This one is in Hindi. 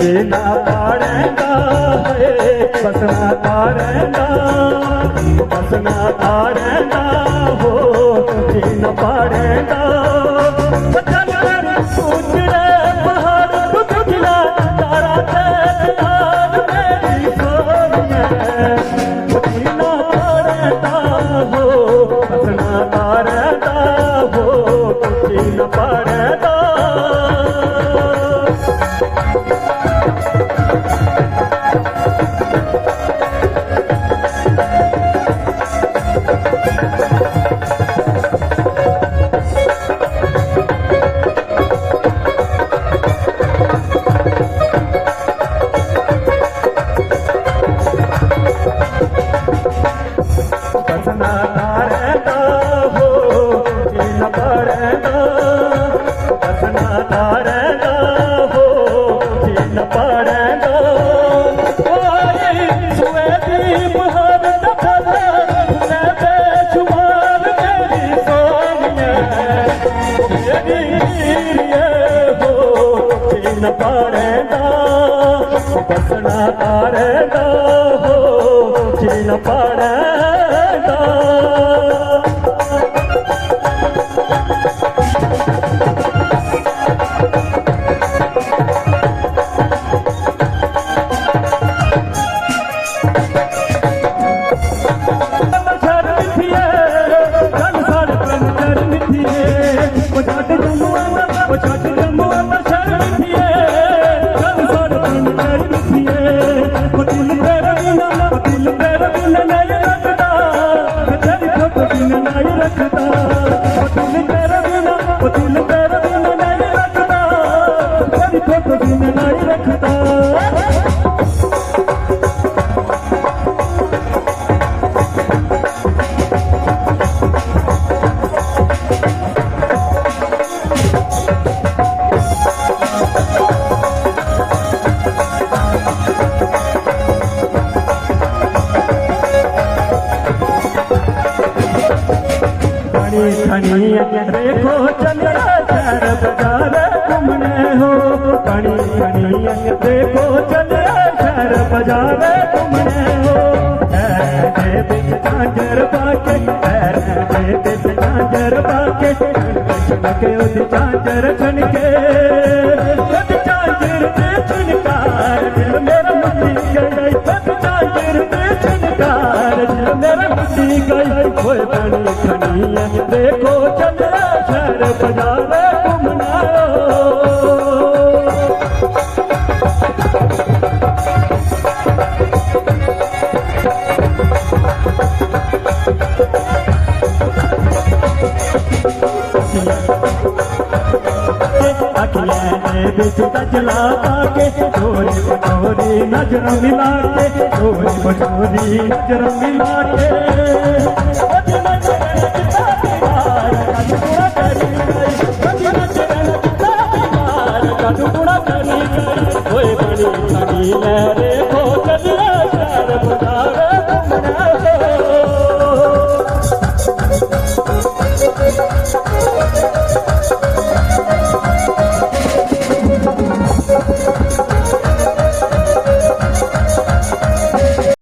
जीना पाड़ेगा है बसना तारेगा, बसना तारेगा हो जीना पाड़ेगा। उजड़े पहाड़ टुकड़ा तारा तेज मेरी सोनिए, जीना पाड़ेगा हो बसना तारेगा हो जीना पाड़ेगा। बसना तारेगा हो जीना पाड़ेगा, बसना तारेगा हो जीना पाड़ेगा। सुएदीप हर दफा मैं बेशुमार मेरी सोनिए, ये हो जीना पाड़ेगा, बसना तारेगा हो जीना पाड़ेगा। देखो चंद्रा शहर बाजार घूमने हो, कणी कणी देखो चंद्रा शहर बाजार घूमने हो। ऐ बिच झांझर पाके, ऐ बिच झांझर पाके, छनके उस झांझर छनके, उस झांझर पे छनकार दिल मेरा मुझी गई, उस झांझर पे छनकार दिल मेरा मुझी गई। कोई कणी कणी देखो चंद्रा शहर बाजार घूमना अखियां बिच गजला पाके, चोरी बटोरी नजर मिला के, चोरी बटोरी नजर मिला के।